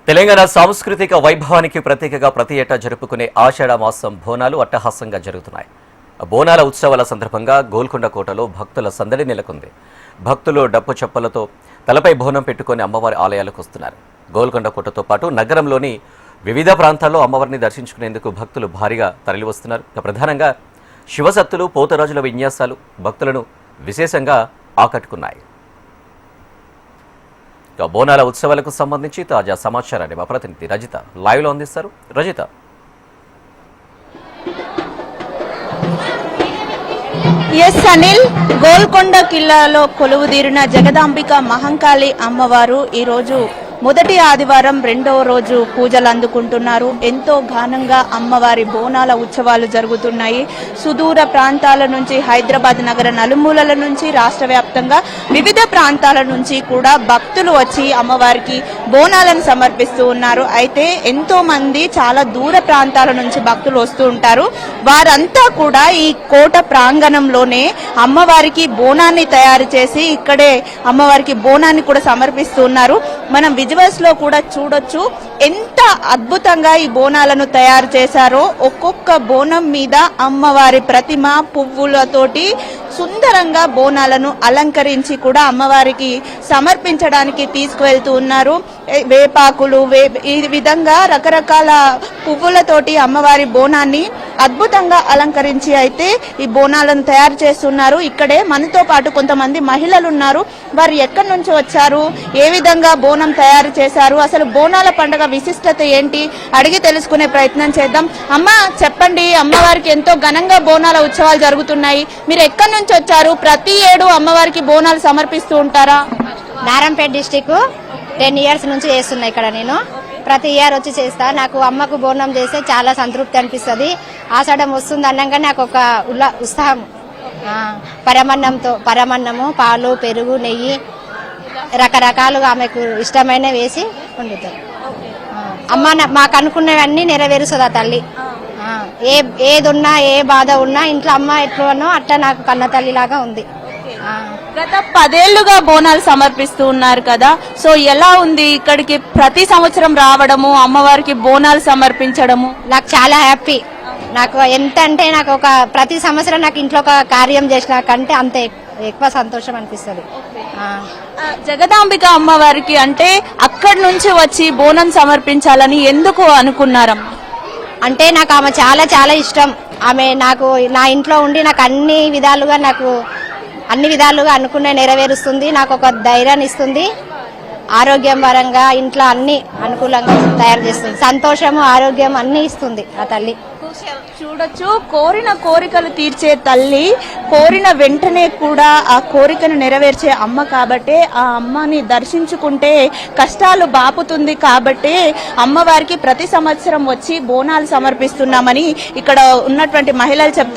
తెలంగాణ సాంస్కృతిక వైభవానికి ప్రతీకగా ప్రతి ఏటా జరుపుకునే ఆషాఢ మాసం బోనాలు అట్టహాసంగా జరుగుతున్నాయి. బోనాల ఉత్సవాల సందర్భంగా గోల్కొండ కోటలో భక్తుల సందడి నెలకొంది. భక్తులు డప్పు చప్పలతో తలపై బోనం పెట్టుకుని అమ్మవారి ఆలయాలకు వస్తున్నారు. గోల్కొండ కోటతో పాటు నగరంలోని వివిధ ప్రాంతాల్లో అమ్మవారిని దర్శించుకునేందుకు భక్తులు భారీగా తరలివస్తున్నారు. ప్రధానంగా శివసత్తులు, పోతరాజుల విన్యాసాలు భక్తులను విశేషంగా ఆకట్టుకున్నాయి. బోనాల ఉత్సవాలకు సంబంధించి తాజా సమాచారాన్ని మా ప్రతినిధి రజిత లైవ్లో అందిస్తారు. రజిత, ఎస్ అనిల్, గోల్కొండ కిల్లాలో కొలువుదీరిన జగదాంబిక మహంకాళి అమ్మవారు ఈరోజు మొదటి ఆదివారం రెండవ రోజు పూజలు అందుకుంటున్నారు. ఎంతో ఘనంగా అమ్మవారి బోనాల ఉత్సవాలు జరుగుతున్నాయి. సుదూర ప్రాంతాల నుంచి, హైదరాబాద్ నగర నలుమూలల నుంచి, రాష్ట్ర వ్యాప్తంగా వివిధ ప్రాంతాల నుంచి కూడా భక్తులు వచ్చి అమ్మవారికి బోనాలను సమర్పిస్తూ ఉన్నారు. అయితే ఎంతో మంది చాలా దూర ప్రాంతాల నుంచి భక్తులు వస్తూ ఉంటారు. వారంతా కూడా ఈ కోట ప్రాంగణంలోనే అమ్మవారికి బోనాన్ని తయారు చేసి ఇక్కడే అమ్మవారికి బోనాన్ని కూడా సమర్పిస్తూ ఉన్నారు. మనం విజువల్స్ లో కూడా చూడొచ్చు ఎంత అద్భుతంగా ఈ బోనాలను తయారు చేశారో. ఒక్కొక్క బోనం మీద అమ్మవారి ప్రతిమ పువ్వులతోటి సుందరంగా బోనాలను అలంకరించి కూడా అమ్మవారికి సమర్పించడానికి తీసుకువెళ్తూ ఉన్నారు. వేపాకులు, ఈ విధంగా రకరకాల పువ్వులతోటి అమ్మవారి బోనాన్ని అద్భుతంగా అలంకరించి అయితే ఈ బోనాలను తయారు చేస్తున్నారు. ఇక్కడే మనతో పాటు కొంతమంది మహిళలు ఉన్నారు. వారు ఎక్కడి నుంచి వచ్చారు, ఏ విధంగా బోనం తయారు చేశారు, అసలు బోనాల పండుగ విశిష్టత ఏంటి అడిగి తెలుసుకునే ప్రయత్నం చేద్దాం. అమ్మ చెప్పండి, అమ్మవారికి ఎంతో ఘనంగా బోనాల ఉత్సవాలు జరుగుతున్నాయి. మీరు ఎక్కడి నుంచి వచ్చారు? ప్రతి ఏడు అమ్మవారికి బోనాలు సమర్పిస్తూ ఉంటారా? నారాయణపేట డిస్టిక్ 10 ఇయర్స్ నుంచి చేస్తున్నా ఇక్కడ. నేను ప్రతి ఇయర్ వచ్చి చేస్తా. నాకు అమ్మకు బోనం చేస్తే చాలా సంతృప్తి అనిపిస్తుంది. ఆషాఢం వస్తుంది అనగానే నాకు ఒక ఉత్సాహం. పరమన్నము, పాలు, పెరుగు, నెయ్యి రకరకాలుగా ఆమెకు ఇష్టమైన వేసి వండుతారు. అమ్మ మాకు అనుకున్నవన్నీ నెరవేరుస్తుంది ఆ తల్లి. ఏదున్నా, ఏ బాధ ఉన్నా ఇంట్లో అమ్మ ఎట్లనో అట్లా నాకు కన్న తల్లి లాగా ఉంది. గత 10 ఏళ్లుగా బోనాలు సమర్పిస్తూ ఉన్నారు కదా, సో ఎలా ఉంది ఇక్కడికి ప్రతి సంవత్సరం రావడము, అమ్మవారికి బోనాలు సమర్పించడము? నాకు చాలా హ్యాపీ. నాకు ఎంత అంటే నాకు ఒక ప్రతి సంవత్సరం నాకు ఇంట్లో ఒక కార్యం చేసిన కంటే అంత ఎక్కువ సంతోషం అనిపిస్తుంది. జగదాంబిక అమ్మవారికి అంటే అక్కడి నుంచి వచ్చి బోనం సమర్పించాలని ఎందుకు అనుకున్నారమ్మా? అంటే నాకు ఆమె చాలా చాలా ఇష్టం. ఆమె నాకు నా ఇంట్లో ఉండి నాకు అన్ని విధాలుగా అనుకునే నెరవేరుస్తుంది. నాకు ఒక ధైర్యాన్ని ఇస్తుంది. ఆరోగ్యం పరంగా ఇంట్లో అన్ని అనుకూలంగా తయారు చేస్తుంది. సంతోషము, ఆరోగ్యం అన్ని ఇస్తుంది ఆ తల్లి. చూడొచ్చు, కోరిన కోరికలు తీర్చే తల్లి, కోరిన వెంటనే కూడా ఆ కోరికను నెరవేర్చే అమ్మ కాబట్టి ఆ అమ్మని దర్శించుకుంటే కష్టాలు బాపుతుంది. కాబట్టి అమ్మవారికి ప్రతి సంవత్సరం వచ్చి బోనాలు సమర్పిస్తున్నామని ఇక్కడ ఉన్నటువంటి మహిళలు చెప్తారు.